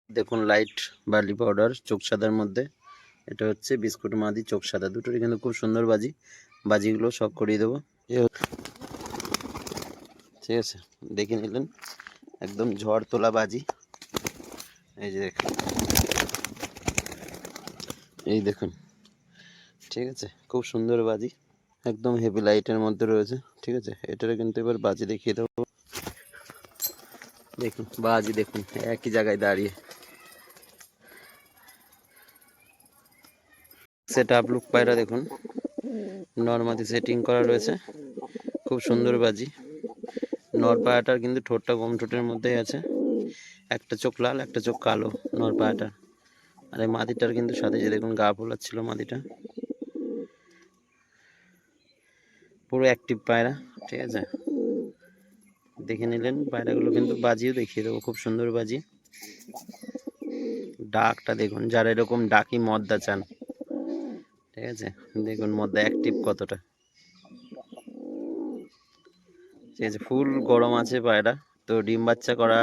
দেখুন light barley powder চোখ সাদার মধ্যে এটা হচ্ছে বিস্কুট মাদি চোখ সাদা দুটোরই কিন্তু খুব সুন্দর বাজিগুলো সব করিয়ে দেবো। ঠিক আছে, দেখে নিলেন একদম ঝড় তোলা বাজি। এই যে দেখুন, এই দেখুন, ঠিক আছে, খুব সুন্দর বাজি, একদম হেভি লাইটের মধ্যে রয়েছে। ঠিক আছে, এটারে কিন্তু এবার বাজি দেখিয়ে দেবো। দেখুন বাজি, দেখুন একই জায়গায় দাঁড়িয়ে। সেট আপ লুক পায়রা দেখুন, নর্মালি সেটিং করা রয়েছে, খুব সুন্দর বাজি। নর পায়রাটার কিন্তু ঠোঁটটা কম ঠোঁটের মধ্যেই আছে, একটা চোখ লাল একটা চোখ কালো নর পায়রাটার। আর এই মাদিটার কিন্তু সাথে যে দেখুন গা ফোলাচ্ছিল মাদিটা, পুরো অ্যাক্টিভ পায়রা। ঠিক আছে, দেখে নিলেন পায়রাগুলো, কিন্তু বাজিও দেখিয়ে দেবো, খুব সুন্দর বাজি। ডাকটা দেখুন, যারা এরকম ডাকি মদ্দা চান, ঠিক আছে, দেখুন মদ্দা অ্যাক্টিভ কতটা। ঠিক আছে, ফুল গরম আছে পায়রা, তো ডিম বাচ্চা করা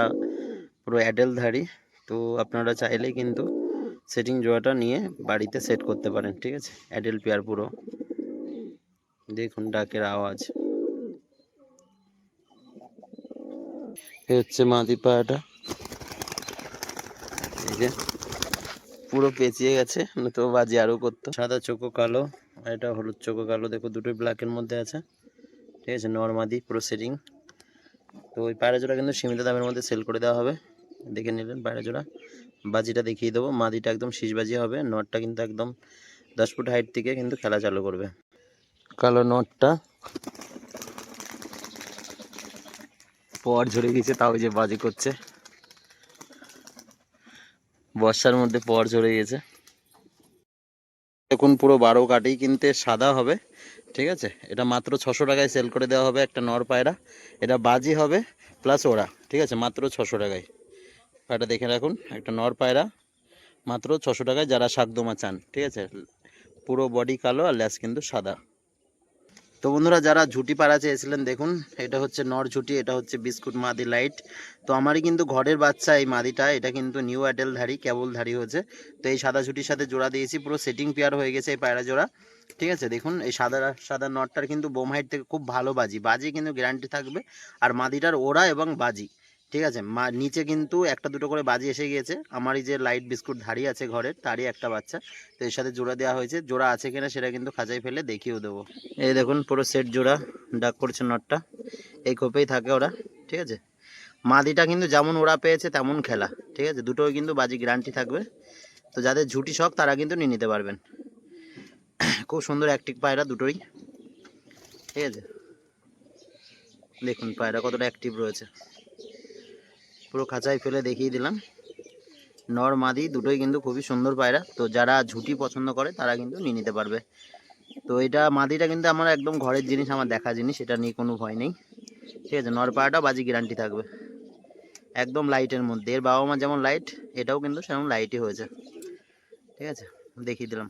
পুরো অ্যাডাল্টধারী। তো আপনারা চাইলেই কিন্তু সেটিং জোড়াটা নিয়ে বাড়িতে সেট করতে পারেন। ঠিক আছে, অ্যাডাল্ট পেয়ার পুরো, দেখুন ডাকের আওয়াজ। এই হচ্ছে মাদি পায়রাটা, এই যে পুরো পেঁচিয়ে গেছে, তো বাজি আরও করতো। সাদা চোখো কালো, এটা হলুদ চোখো কালো, দেখো দুটোই ব্ল্যাকের মধ্যে আছে। ঠিক আছে, নর্মাদি পুরো সেটিং। তো ওই পায়রা জোড়া কিন্তু সীমিত দামের মধ্যে সেল করে দেওয়া হবে। দেখে নিলেন পায়রা জোড়া, বাজিটা দেখিয়ে দেবো। মাদিটা একদম শীষ বাজি হবে, নটটা কিন্তু একদম 10 ফুট হাইট থেকে কিন্তু খেলা চালু করবে। কালো নটটা পর ঝরে গেছে, তাও যে বাজি করছে, বর্ষার মধ্যে পর ঝরে গেছে। দেখুন পুরো 12 কাটেই কিনতে সাদা হবে। ঠিক আছে, এটা মাত্র 600 টাকায় সেল করে দেওয়া হবে একটা নর পায়রা। এটা বাজি হবে প্লাস ওরা। ঠিক আছে, মাত্র 600 টাকায়। পায়রা দেখে রাখুন, একটা নর পায়রা মাত্র 600 টাকায়, যারা শাকদোমা চান। ঠিক আছে, পুরো বডি কালো আর ল্যাস কিন্তু সাদা। তো বন্ধুরা, যারা ঝুটি পাড়া চেয়েছিলেন, দেখুন এটা হচ্ছে নর ঝুটি, এটা হচ্ছে বিস্কুট মাদি লাইট। তো আমারই কিন্তু ঘরের বাচ্চা এই মাদিটা, এটা কিন্তু নিউ অ্যাডাল্টধারী, কেবল ধারী হয়েছে। তো এই সাদা ঝুটির সাথে জোড়া দিয়েছি, পুরো সেটিং পেয়ার হয়ে গেছে এই পায়রা জোড়া। ঠিক আছে, দেখুন এই সাদা সাদা নটটার কিন্তু বোম হাইট থেকে খুব ভালো বাজি কিন্তু গ্যারান্টি থাকবে। আর মাদিটার ওড়া এবং বাজি, ঠিক আছে, নিচে কিন্তু একটা দুটো করে বাজি এসে গিয়েছে। আমার এই যে লাইট বিস্কুট ধাড়ি আছে ঘরের, তারই একটা বাচ্চা। তো এর সাথে জোড়া দেওয়া হয়েছে, জোড়া আছে কিনা সেটা কিন্তু খাঁচায় ফেলে দেখিয়েও দেবো। এই দেখুন পুরো সেট জোড়া, ডাক করছে নটটা, এই খোপেই থাকে ওরা। ঠিক আছে, মাদিটা কিন্তু যেমন ওরা পেয়েছে তেমন খেলা। ঠিক আছে, দুটোই কিন্তু বাজি গ্যারান্টি থাকবে। তো যাদের ঝুটি শখ তারা কিন্তু নিয়ে নিতে পারবেন। খুব সুন্দর অ্যাক্টিভ পায়রা দুটোই। ঠিক আছে, দেখুন পায়রা কতটা অ্যাক্টিভ রয়েছে, পুরো খাঁচায় ফেলে দেখিয়ে দিলাম। নর মাদি দুটোই কিন্তু খুবই সুন্দর পায়রা। তো যারা ঝুটি পছন্দ করে তারা কিন্তু নিয়ে নিতে পারবে। তো এটা মাদিটা কিন্তু আমার একদম ঘরের জিনিস, আমার দেখা জিনিস, এটা নিয়ে কোনো ভয় নেই। ঠিক আছে, নর পায়রাটা বাজি গ্যারান্টি থাকবে, একদম লাইটের মধ্যে। এর বাবা মা যেমন লাইট, এটাও কিন্তু সেরকম লাইটই হয়েছে। ঠিক আছে, দেখিয়ে দিলাম।